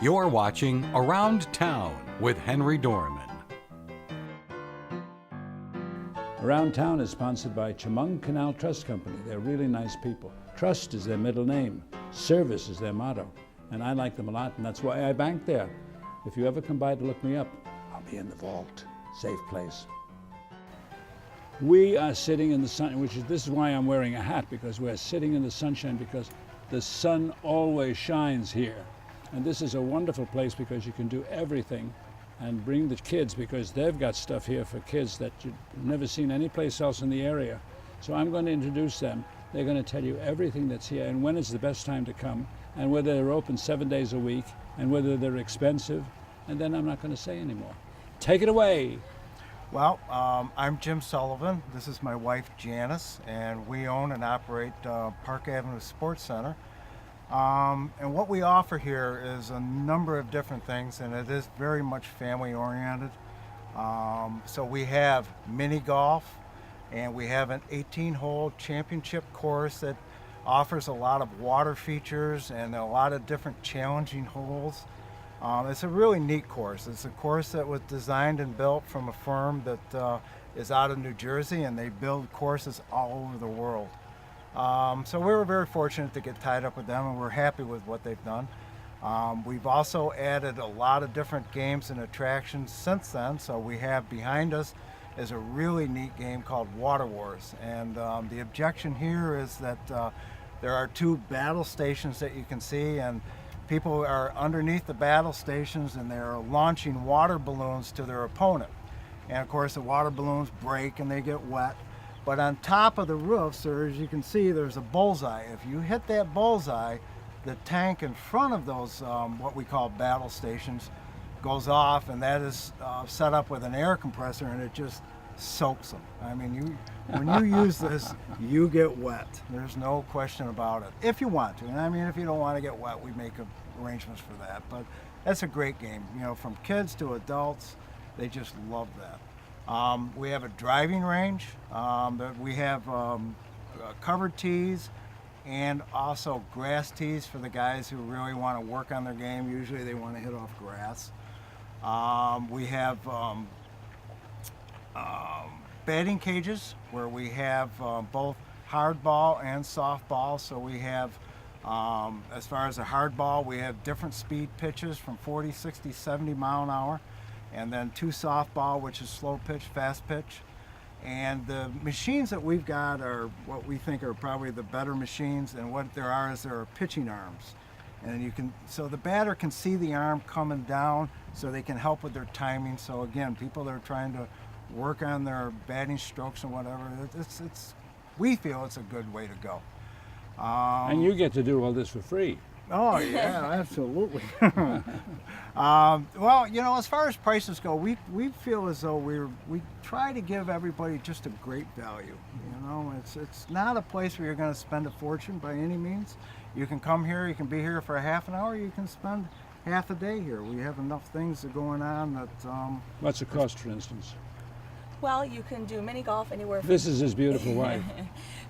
You're watching Around Town with Henry Dormann. Around Town is sponsored by Chemung Canal Trust Company. They're really nice people. Trust is their middle name. Service is their motto. And I like them a lot, and that's why I bank there. If you ever come by to look me up, I'll be in the vault. Safe place. We are sitting in the sun, this is why I'm wearing a hat, because we're sitting in the sunshine because the sun always shines here. And this is a wonderful place because you can do everything and bring the kids, because they've got stuff here for kids that you've never seen anyplace else in the area. So I'm going to introduce them. They're going to tell you everything that's here and when is the best time to come and whether they're open 7 days a week and whether they're expensive. And then I'm not going to say anymore. Take it away. Well, I'm Jim Sullivan. This is my wife, Janice, and we own and operate Park Avenue Sports Center. And what we offer here is a number of different things, and it is very much family-oriented. So we have mini golf, and we have an 18-hole championship course that offers a lot of water features and a lot of different challenging holes. It's a really neat course. It's a course that was designed and built from a firm that is out of New Jersey, and they build courses all over the world. So we were very fortunate to get tied up with them, and we're happy with what they've done. We've also added a lot of different games and attractions since then. So we have behind us is a really neat game called Water Wars. And the objection here is that there are two battle stations that you can see, and people are underneath the battle stations and they're launching water balloons to their opponent. And of course the water balloons break and they get wet. But on top of the roofs, as you can see, there's a bullseye. If you hit that bullseye, the tank in front of those, what we call battle stations, goes off, and that is set up with an air compressor, and it just soaks them. I mean, when you use this, you get wet. There's no question about it. If you want to, and I mean, if you don't want to get wet, we make arrangements for that. But that's a great game. You know, from kids to adults, they just love that. We have a driving range. We have covered tees and also grass tees for the guys who really want to work on their game. Usually they want to hit off grass. We have batting cages where we have both hardball and softball. So we have, as far as a hardball, we have different speed pitches from 40, 60, 70 mile an hour. And then two softball, which is slow pitch, fast pitch. And the machines that we've got are what we think are probably the better machines, and what there are pitching arms. And you can, so the batter can see the arm coming down so they can help with their timing. So again, people that are trying to work on their batting strokes and whatever, we feel it's a good way to go. And you get to do all this for free. Oh yeah, absolutely. Well, you know, as far as prices go, we feel as though we try to give everybody just a great value. You know, it's not a place where you're going to spend a fortune by any means. You can come here, you can be here for a half an hour, you can spend half a day here. We have enough things that are going on that. What's the cost, for instance? Well, you can do mini golf anywhere. This is his beautiful wife.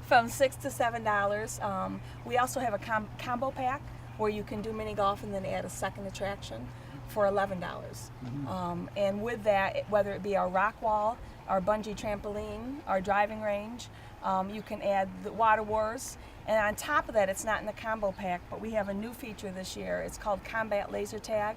From $6 to $7. We also have a combo pack where you can do mini golf and then add a second attraction for $11. Mm-hmm. And with that, whether it be our rock wall, our bungee trampoline, our driving range, you can add the Water Wars. And on top of that, it's not in the combo pack, but we have a new feature this year. It's called Combat Laser Tag.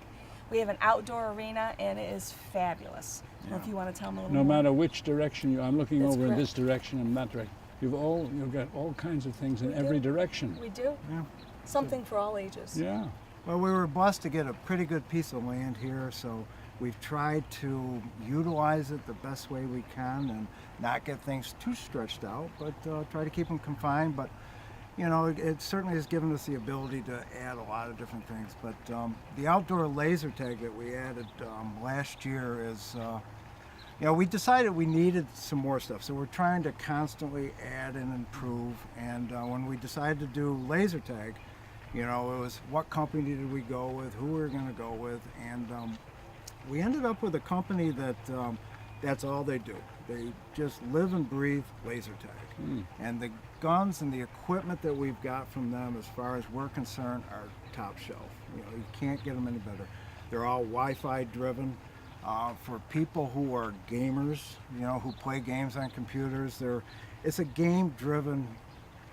We have an outdoor arena, and it is fabulous. Yeah. If you want to tell me a little more. No matter which direction I'm looking That's over correct. in this direction and that direction. You've got all kinds of things in every direction. We do. Yeah. Something for all ages. Yeah. Well, we were blessed to get a pretty good piece of land here, so we've tried to utilize it the best way we can and not get things too stretched out, but try to keep them confined. But you know, it certainly has given us the ability to add a lot of different things. But the outdoor laser tag that we added last year is, you know, we decided we needed some more stuff. So we're trying to constantly add and improve. And when we decided to do laser tag, you know, it was what company did we go with, who we were going to go with. And we ended up with a company that that's all they do. They just live and breathe laser tag. And the guns and the equipment that we've got from them, as far as we're concerned, are top shelf. You know, you can't get them any better. They're all Wi-Fi driven. For people who are gamers, you know, who play games on computers, it's a game-driven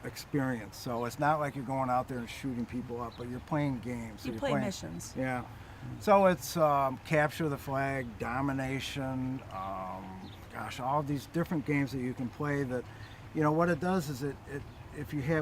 experience. So it's not like you're going out there and shooting people up, but you're playing games. So You you're play playing missions. Yeah. So it's capture the flag, domination, gosh, all these different games that you can play. That, you know, what it does is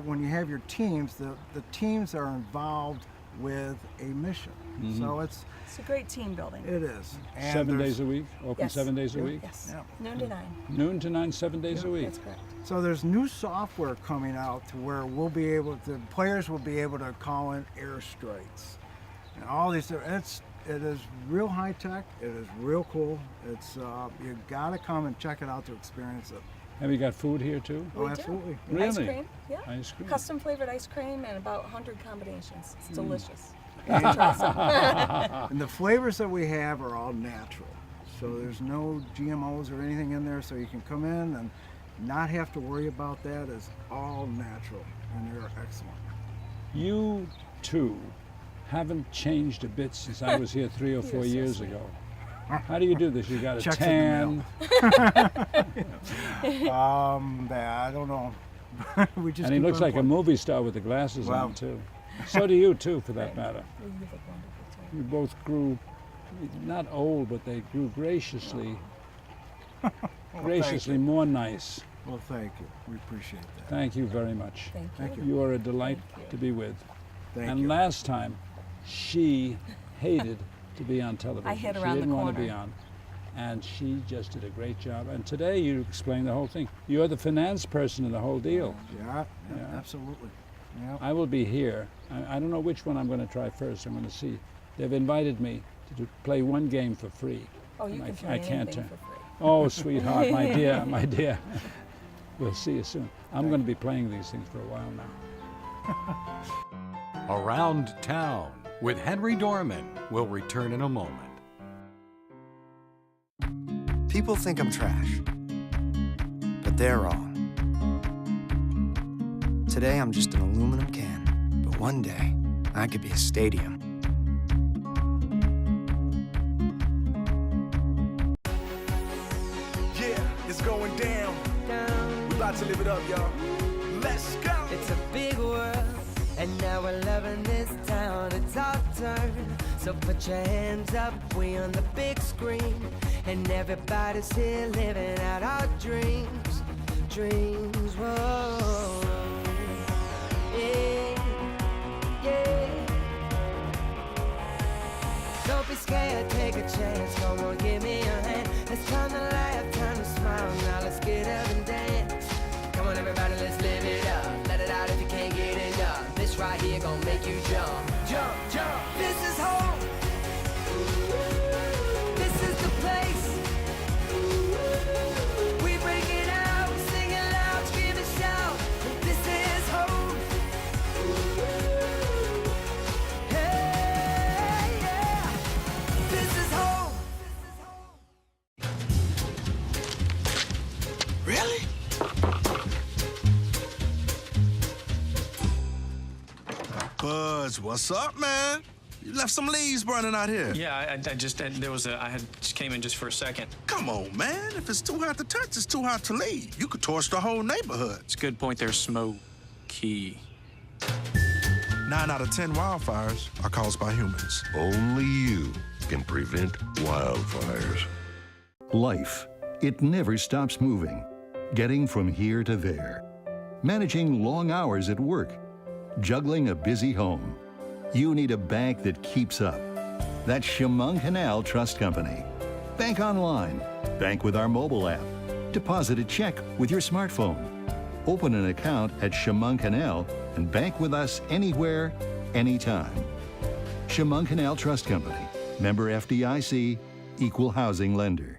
when you have your teams, the teams are involved with a mission. So it's a great team building. it is. And 7 there's- days a week? Open Yes. 7 days a week? Yes. Yeah. Noon to 9. Noon to 9, 7 days a week? That's correct. So there's new software coming out to where the players will be able to call in airstrikes and all these. It is real high tech. It is real cool. It's you got to come and check it out to experience it. Have you got food here too? Oh, We do. absolutely. Really? Ice cream, yeah. Ice cream. Custom flavored ice cream and about 100 combinations. It's delicious. And the flavors that we have are all natural. So there's no GMOs or anything in there. So you can come in and not have to worry about that. It's all natural, and they're excellent. You two haven't changed a bit since I was here 3 or 4 You're so years sweet. ago. How do you do this? You got a Checks in tan. I don't know. We just And he keep looks on like a playing. movie star with the glasses Wow. on too. So do you too, for that matter. You look wonderful too. You both grew, not old, but they grew graciously more nice. Well, thank you. We appreciate that. Thank you very much. Thank you. Thank you. You are a delight Thank you. to be with. Thank And you. last time, she hated to be on television. I hid She around the didn't want to be corner. on. And she just did a great job. And today you explained the whole thing. You're the finance person in the whole deal. Yeah, Yeah. absolutely. Yeah. I will be here. I don't know which one I'm going to try first. I'm going to see. They've invited me to play one game for free. Oh, you And can I try can't anything turn. for free. Oh, sweetheart, my dear, my dear. We'll see you soon. I'm going to be playing these things for a while now. Around Town with Henry Dormann will return in a moment. People think I'm trash, but they're wrong. Today I'm just an aluminum can, but one day I could be a stadium. Yeah, it's going down. We about to live it up, y'all. Let's go. It's a big world, and now we're loving this town. It's our turn, so put your hands up. We on the big screen, and everybody's here living out our dreams. Dreams, whoa. Yeah, yeah. Don't be scared, take a chance. Come on, give me a hand. It's time to laugh, time to smile. Now let's get up and dance. Come on, everybody, let's live it up. Let it out if you can't get enough. This right here gon' make you jump, jump, jump. This is home. This is the place. We break it out, we sing it loud, scream and shout. This is home. Hey, yeah. This is home. Really? Buzz, what's up, man? You left some leaves burning out here. Yeah, I just came in just for a second. Come on, man. If it's too hot to touch, it's too hot to leave. You could torch the whole neighborhood. It's a good point there, Smokey. 9 out of 10 wildfires are caused by humans. Only you can prevent wildfires. Life, it never stops moving. Getting from here to there. Managing long hours at work. Juggling a busy home. You need a bank that keeps up. That's Chemung Canal Trust Company. Bank online. Bank with our mobile app. Deposit a check with your smartphone. Open an account at Chemung Canal and bank with us anywhere, anytime. Chemung Canal Trust Company. Member FDIC. Equal housing lender.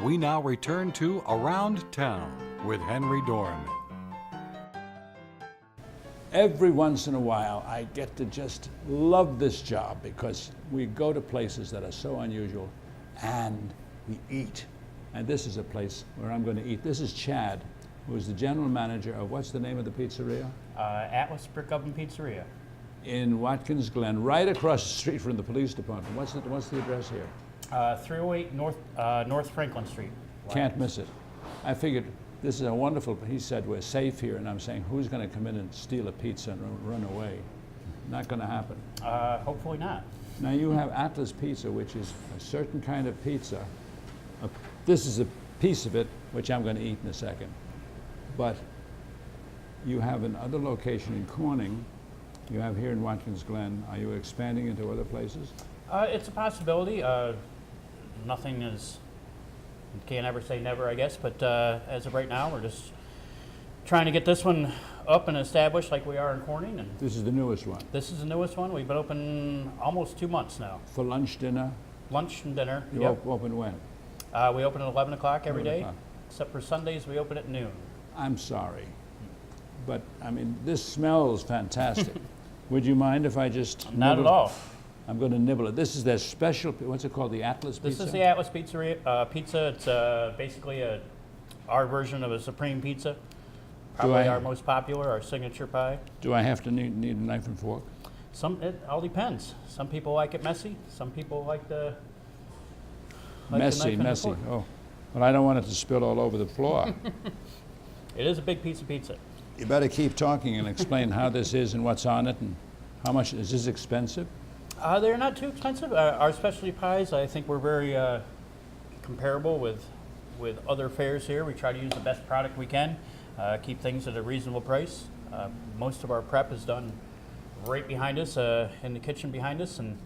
We now return to Around Town with Henry Dormann. Every once in a while, I get to just love this job because we go to places that are so unusual and we eat. And this is a place where I'm going to eat. This is Chad, who is the general manager of, what's the name of the pizzeria? Atlas Brick Oven Pizzeria. In Watkins Glen, right across the street from the police department. What's the address here? 308 North Franklin Street. Can't miss it. I figured this is a wonderful, he said we're safe here, and I'm saying who's going to come in and steal a pizza and run away? Not going to happen. Hopefully not. Now you have Atlas Pizza, which is a certain kind of pizza. This is a piece of it, which I'm going to eat in a second. But you have another location in Corning. You have here in Watkins Glen. Are you expanding into other places? It's a possibility. Nothing is, you can't ever say never, I guess, but as of right now, we're just trying to get this one up and established like we are in Corning. And this is the newest one? This is the newest one. We've been open almost 2 months now. For lunch, dinner? Lunch and dinner. You open when? We open at 11 o'clock every day, o'clock. except for Sundays we open at noon. I'm sorry, but I mean, this smells fantastic. Would you mind if I just Not at all. I'm going to nibble it. This is their special, what's it called, the Atlas Pizza? This is the Atlas Pizzeria pizza. It's basically our version of a Supreme Pizza. Probably our most popular, our signature pie. Do I have to need a knife and fork? It all depends. Some people like it messy. Some people like the messy. Oh, well, I don't want it to spill all over the floor. It is a big piece of pizza. You better keep talking and explain how this is and what's on it and how much. Is this expensive? They're not too expensive. Our specialty pies, I think we're very comparable with other fairs here. We try to use the best product we can, keep things at a reasonable price. Most of our prep is done right behind us, in the kitchen behind us, and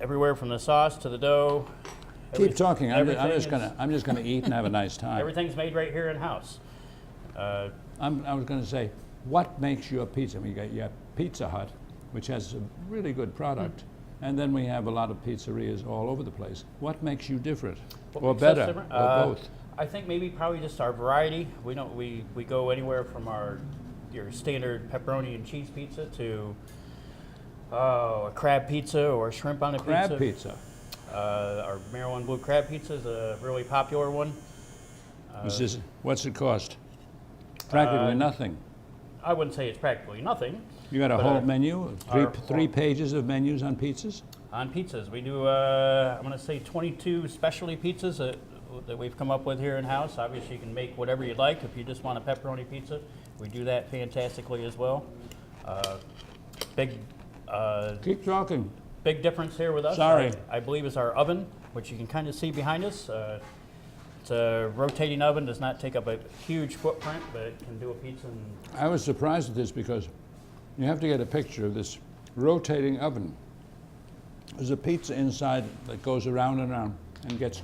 everywhere from the sauce to the dough. Keep talking. I'm just gonna eat and have a nice time. Everything's made right here in house. I was going to say, what makes your pizza? I mean, you got Pizza Hut, which has a really good product, and then we have a lot of pizzerias all over the place. What makes you different, or better, or both? I think maybe probably just our variety. We go anywhere from your standard pepperoni and cheese pizza to a crab pizza or shrimp on a pizza. Crab pizza. Our Maryland Blue Crab Pizza is a really popular one. What's it cost? Practically nothing. I wouldn't say it's practically nothing. You got a whole menu, three pages of menus on pizzas? On pizzas. We do, I'm going to say 22 specialty pizzas that we've come up with here in-house. Obviously, you can make whatever you'd like. If you just want a pepperoni pizza, we do that fantastically as well. Keep talking. Big difference here with us, Sorry. I believe, is our oven, which you can kind of see behind us. It's a rotating oven, does not take up a huge footprint, but it can do a pizza. I was surprised at this because you have to get a picture of this rotating oven. There's a pizza inside that goes around and around and gets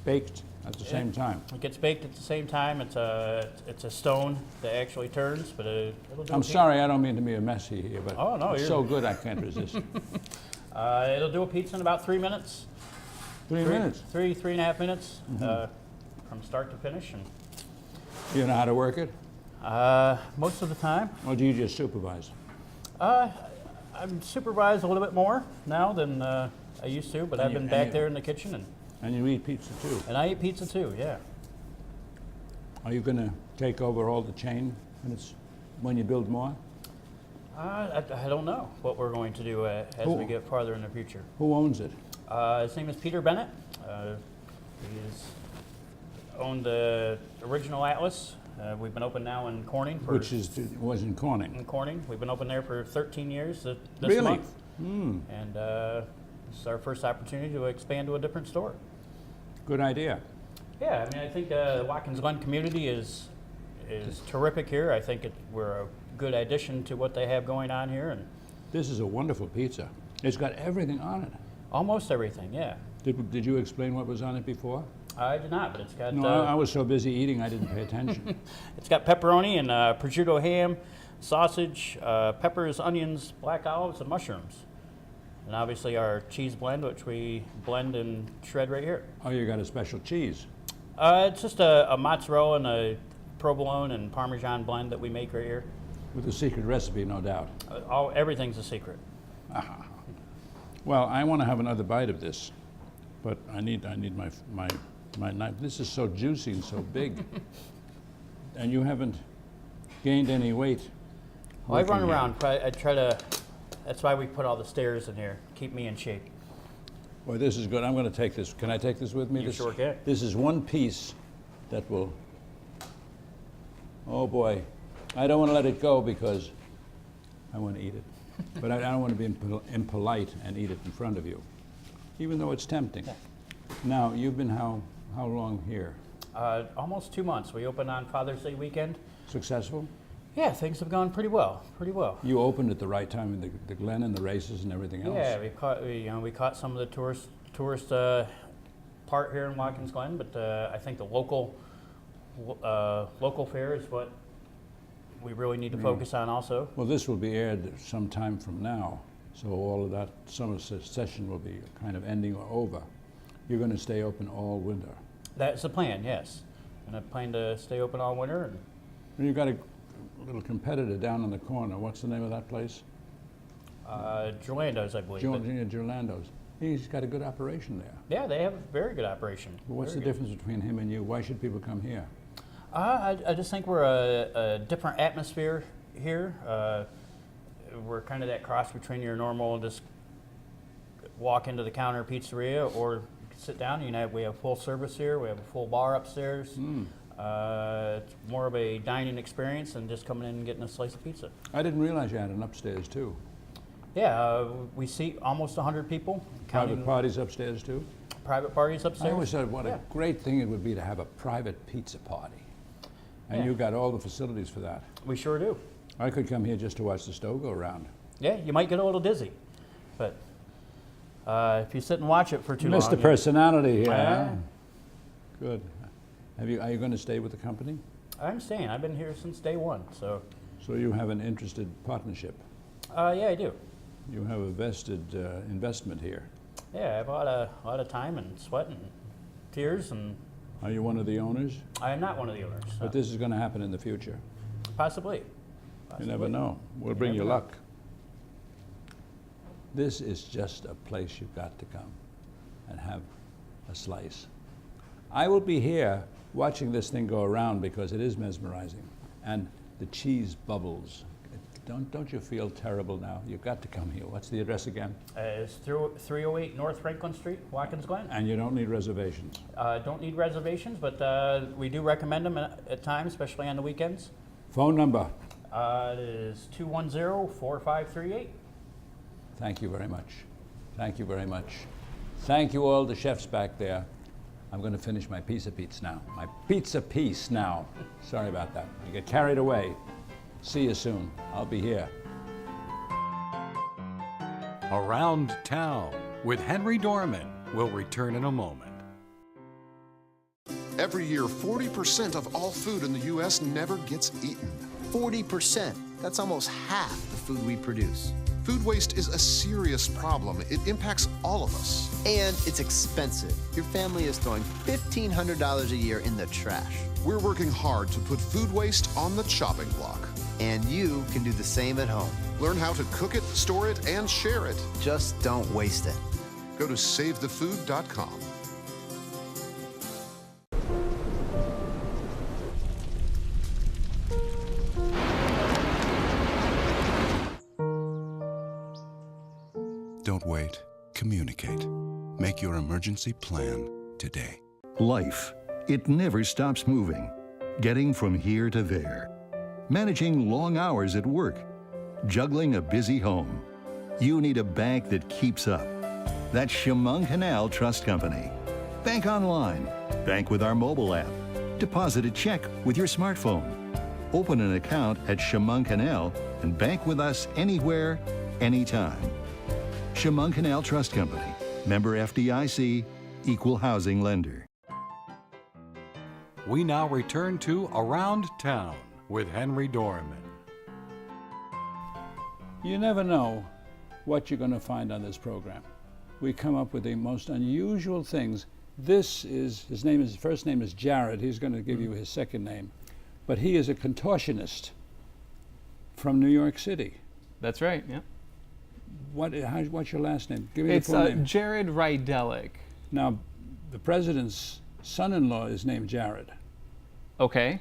baked at the same time. It gets baked at the same time. It's a stone that actually turns, but it'll do. I'm sorry, I don't mean to be a messy here, but oh, no, it's so good I can't resist. It'll do a pizza in about 3 minutes. 3 minutes? 3.5 minutes from start to finish. And you know how to work it? Most of the time. Or do you just supervise? I'm supervised a little bit more now than I used to, but I've been back there in the kitchen. And you eat pizza too? And I eat pizza too, yeah. Are you going to take over all the chain when you build more? I don't know what we're going to do as we get farther in the future. Who owns it? His name is Peter Bennett. He's owned the original Atlas. We've been open now in Corning. Was in Corning? In Corning. We've been open there for 13 years this month. And this is our first opportunity to expand to a different store. Good idea. Yeah, I mean, I think the Watkins Glen community is terrific here. I think we're a good addition to what they have going on here. And this is a wonderful pizza. It's got everything on it. Almost everything, yeah. Did you explain what was on it before? I did not, but it's got... No, I was so busy eating I didn't pay attention. It's got pepperoni and prosciutto ham, sausage, peppers, onions, black olives, and mushrooms. And obviously our cheese blend, which we blend and shred right here. Oh, you got a special cheese? It's just a mozzarella and a provolone and Parmesan blend that we make right here. With a secret recipe, no doubt. Everything's a secret. Well, I want to have another bite of this, but I need my My knife. This is so juicy and so big. And you haven't gained any weight. Well, I run working around. I try to. That's why we put all the stairs in here. Keep me in shape. Boy, this is good. I'm going to take this. Can I take this with me? You sure can. This is one piece that will. Oh boy, I don't want to let it go because I want to eat it. But I don't want to be impolite and eat it in front of you, even though it's tempting. Yeah. Now, you've been how long here? Almost 2 months. We opened on Father's Day weekend. Successful? Yeah, things have gone pretty well. Pretty well. You opened at the right time in the Glen and the races and everything else. Yeah, we caught some of the tourist part here in Watkins Glen, but I think the local fair is what we really need to focus on also. Well, this will be aired some time from now, so all of that summer session will be kind of ending or over. You're going to stay open all winter. That's the plan, yes. And I plan to stay open all winter. And you've got a little competitor down in the corner. What's the name of that place? Jolando's, I believe. Jolando's. He's got a good operation there. Yeah, they have a very good operation. Well, what's the difference between him and you? Why should people come here? I just think we're a different atmosphere here. We're kind of that cross between your normal just walk into the counter pizzeria or sit down. We have full service here. We have a full bar upstairs. It's more of a dining experience than just coming in and getting a slice of pizza. I didn't realize you had an upstairs too. Yeah, we seat almost 100 people. Private parties upstairs too? Private parties upstairs. I always thought what a great thing it would be to have a private pizza party. And you've got all the facilities for that. We sure do. I could come here just to watch the stove go around. Yeah, you might get a little dizzy, but if you sit and watch it for too long. Mr. Personality here. Huh? Good. Are you going to stay with the company? I'm staying. I've been here since day one. So you have an interested partnership? Yeah, I do. You have a vested investment here. Yeah, I have a lot of time and sweat and tears. And are you one of the owners? I am not one of the owners. But this is going to happen in the future. Possibly. You never know. We'll bring you luck. This is just a place you've got to come and have a slice. I will be here watching this thing go around because it is mesmerizing. And the cheese bubbles. Don't you feel terrible now? You've got to come here. What's the address again? It's 308 North Franklin Street, Watkins Glen. And you don't need reservations? Don't need reservations, but we do recommend them at times, especially on the weekends. Phone number? It is 210-4538. Thank you very much. Thank you very much. Thank you all the chefs back there. I'm going to finish my pizza piece now. My pizza piece now. Sorry about that. I get carried away. See you soon. I'll be here. Around Town with Henry Dormann will return in a moment. Every year, 40% of all food in the U.S. never gets eaten. 40%. That's almost half the food we produce. Food waste is a serious problem. It impacts all of us. And it's expensive. Your family is throwing $1,500 a year in the trash. We're working hard to put food waste on the chopping block. And you can do the same at home. Learn how to cook it, store it, and share it. Just don't waste it. Go to SaveTheFood.com. Don't wait. Communicate. Make your emergency plan today. Life, it never stops moving. Getting from here to there. Managing long hours at work. Juggling a busy home. You need a bank that keeps up. That's Chemung Canal Trust Company. Bank online. Bank with our mobile app. Deposit a check with your smartphone. Open an account at Chemung Canal and bank with us anywhere, anytime. Chemung Canal Trust Company. Member FDIC. Equal housing lender. We now return to Around Town with Henry Dormann. You never know what you're going to find on this program. We come up with the most unusual things. This is, his first name is Jared. He's going to give you his second name. But he is a contortionist from New York City. That's right, yeah. What's your last name? Give me the full name. Jared Rydelek. Now, the president's son-in-law is named Jared. Okay.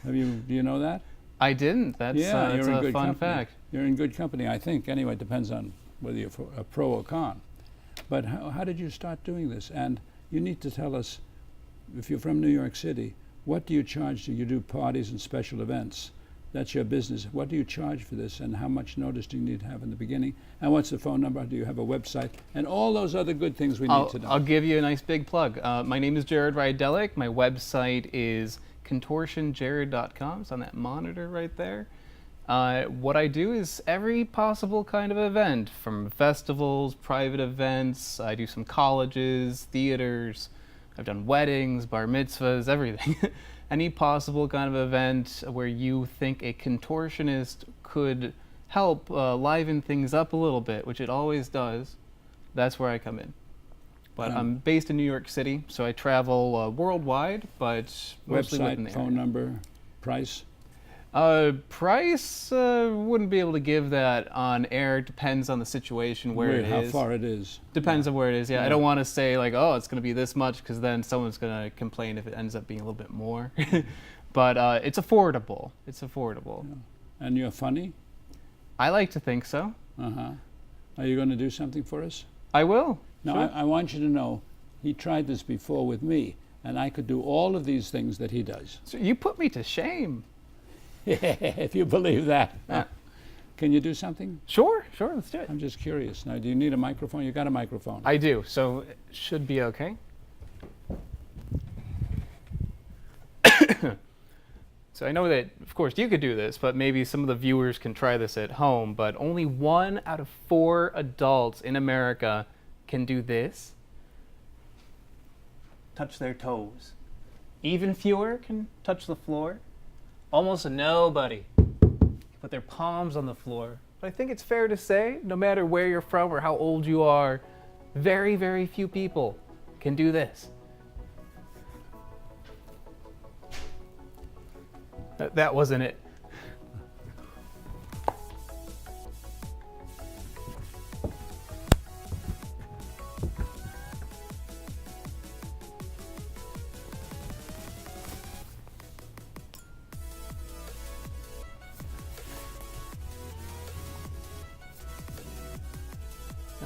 Do you know that? I didn't. That's, Yeah, that's you're in a good fun company. fact. You're in good company, I think. Anyway, it depends on whether you're a pro or con. But how did you start doing this? And you need to tell us, if you're from New York City, what do you charge? You do parties and special events. That's your business. What do you charge for this, and how much notice do you need to have in the beginning? And what's the phone number? Do you have a website? And all those other good things we need to know. I'll give you a nice big plug. My name is Jared Rydelek. My website is contortionjared.com. It's on that monitor right there. What I do is every possible kind of event, from festivals, private events. I do some colleges, theaters. I've done weddings, bar mitzvahs, everything. Any possible kind of event where you think a contortionist could help liven things up a little bit, which it always does, that's where I come in. But I'm based in New York City, so I travel worldwide, but mostly within the Website, area. phone number, price? Price, wouldn't be able to give that on air. Depends on the situation where it How is. far it is. Depends on where it is, yeah. Yeah. I don't want to say like, oh, it's going to be this much, because then someone's going to complain if it ends up being a little bit more. But it's affordable. It's affordable. Yeah. And you're funny? I like to think so. Uh-huh. Are you going to do something for us? I will. Now, Sure. I want you to know, he tried this before with me, and I could do all of these things that he does. So you put me to shame. If you believe that. Yeah. Can you do something? Sure, let's do it. I'm just curious. Now, do you need a microphone? You got a microphone. I do, so it should be okay. So I know that, of course, you could do this, but maybe some of the viewers can try this at home, but only 1 out of 4 adults in America can do this. Touch their toes. Even fewer can touch the floor. Almost nobody put their palms on the floor. But I think it's fair to say, no matter where you're from or how old you are, very, very few people can do this. That wasn't it.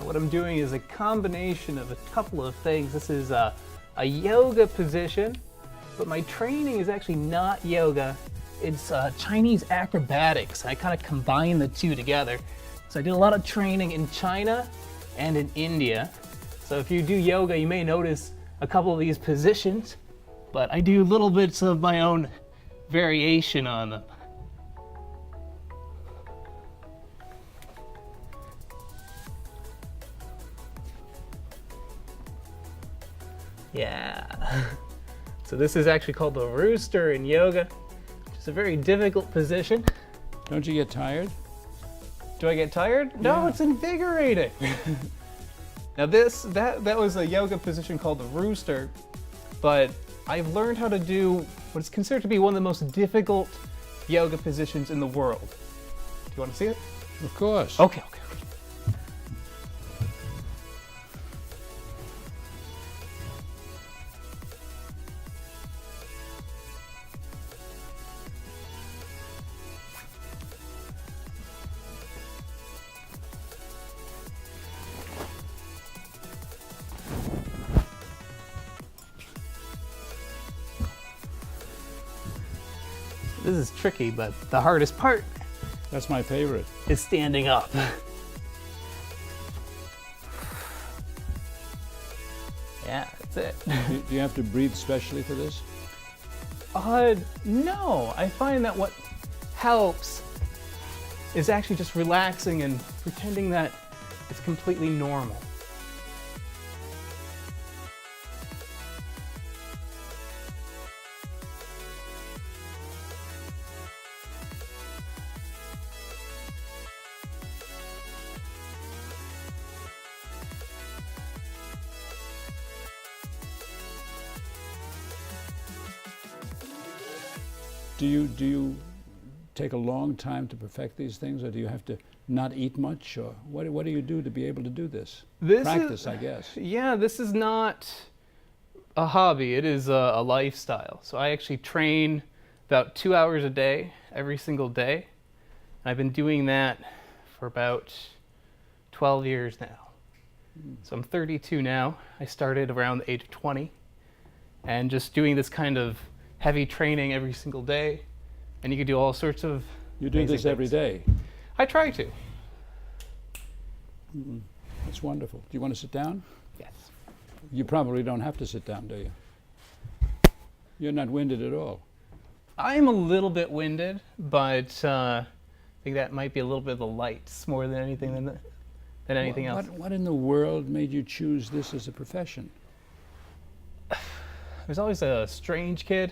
What I'm doing is a combination of a couple of things. This is a yoga position, but my training is actually not yoga. It's Chinese acrobatics. I kind of combine the two together. So I did a lot of training in China and in India. So if you do yoga, you may notice a couple of these positions, but I do little bits of my own variation on them. Yeah. So this is actually called the rooster in yoga, which is a very difficult position. Don't you get tired? Do I get tired? No, Yeah. it's invigorating. Now that was a yoga position called the rooster, but I've learned how to do what is considered to be one of the most difficult yoga positions in the world. Do you want to see it? Of course. Okay. This is tricky, but the hardest part That's my favorite. is standing up. Yeah, that's it. Do you have to breathe specially for this? No. I find that what helps is actually just relaxing and pretending that it's completely normal. Do you take a long time to perfect these things, or do you have to not eat much, or what do you do to be able to do this? Practice, I guess. Yeah, this is not a hobby. It is a lifestyle. So I actually train about 2 hours a day, every single day. And I've been doing that for about 12 years now. So I'm 32 now. I started around the age of 20. And just doing this kind of heavy training every single day. And you can do all sorts of You do this every day? I try to. That's wonderful. Do you want to sit down? Yes. You probably don't have to sit down, do you? You're not winded at all. I'm a little bit winded, but I think that might be a little bit of the lights more than anything than anything else. What in the world made you choose this as a profession? I was always a strange kid.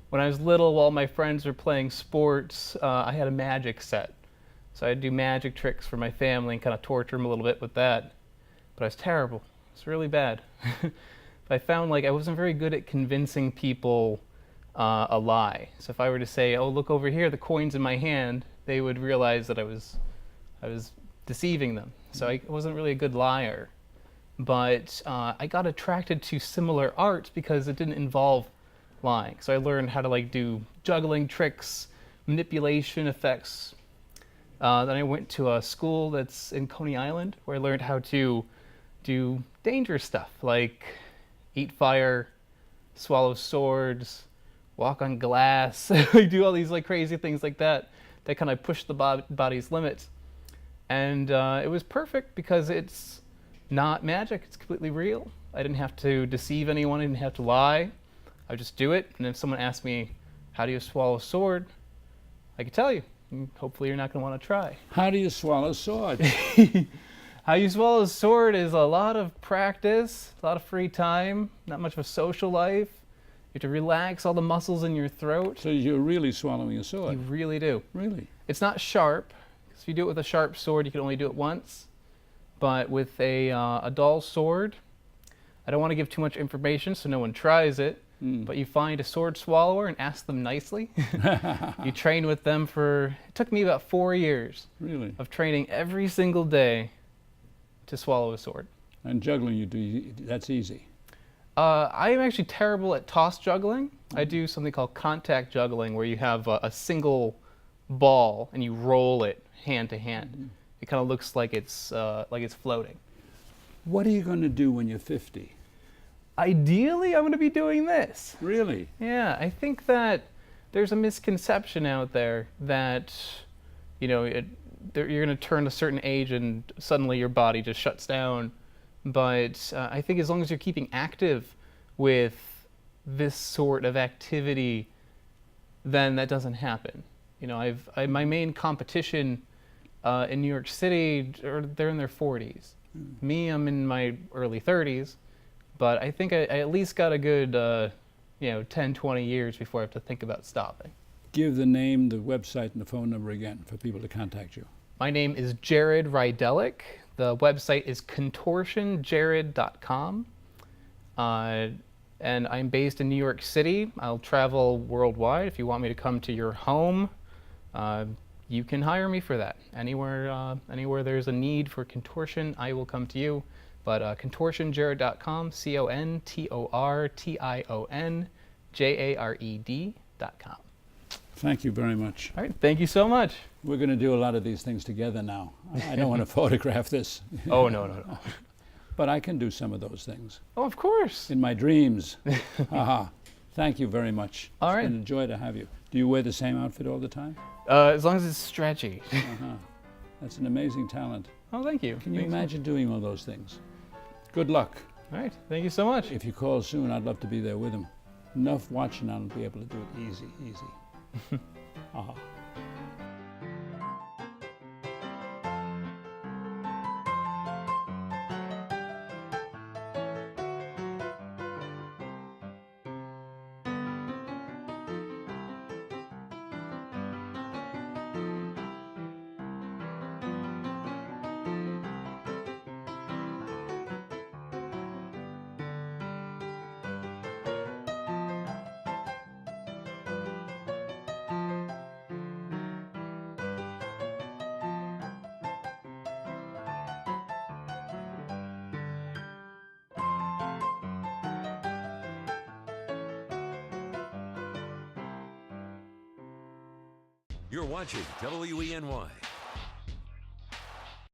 When I was little, while my friends were playing sports, I had a magic set. So I'd do magic tricks for my family and kind of torture them a little bit with that. But I was terrible. It's really bad. I found like I wasn't very good at convincing people a lie. So if I were to say, "Oh, look over here, the coin's in my hand," they would realize that I was deceiving them. So I wasn't really a good liar. But I got attracted to similar arts because it didn't involve lying. So I learned how to like do juggling tricks, manipulation effects. Then I went to a school that's in Coney Island where I learned how to do dangerous stuff like eat fire, swallow swords, walk on glass, do all these like crazy things like that kind of push the body's limits. And it was perfect because it's not magic, it's completely real. I didn't have to deceive anyone, I didn't have to lie. I would just do it, and if someone asked me, "How do you swallow a sword?" I could tell you. Hopefully you're not going to want to try. How do you swallow swords? How you swallow a sword is a lot of practice, a lot of free time, not much of a social life. You have to relax all the muscles in your throat. So you're really swallowing a sword? You really do. Really? It's not sharp, because if you do it with a sharp sword, you can only do it once. But with a dull sword, I don't want to give too much information so no one tries it. But you find a sword swallower and ask them nicely. You train with them it took me about 4 years really? Of training every single day to swallow a sword. And juggling, that's easy? I am actually terrible at toss juggling. I do something called contact juggling where you have a single ball and you roll it hand to hand. It kind of looks like it's floating. What are you going to do when you're 50? Ideally, I'm going to be doing this. Really? Yeah, I think that there's a misconception out there that, you're going to turn a certain age and suddenly your body just shuts down. But I think as long as you're keeping active with this sort of activity, then that doesn't happen. My main competition in New York City, they're in their 40s. Me, I'm in my early 30s. But I think I at least got a good, 10, 20 years before I have to think about stopping. Give the name, the website, and the phone number again for people to contact you. My name is Jared Rydelek. The website is contortionjared.com. And I'm based in New York City. I'll travel worldwide. If you want me to come to your home, you can hire me for that. Anywhere there's a need for contortion, I will come to you. But contortionjared.com, contortionjared.com. Thank you very much. All right, thank you so much. We're going to do a lot of these things together now. I don't want to photograph this. Oh, no. But I can do some of those things. Oh, of course. In my dreams. Thank you very much. All right. It's been a joy to have you. Do you wear the same outfit all the time? As long as it's stretchy. That's an amazing talent. Oh, thank you. Can you imagine doing all those things? Good luck. All right, thank you so much. If you call soon, I'd love to be there with him. Enough watching, I'll be able to do it easy. You're watching WENY.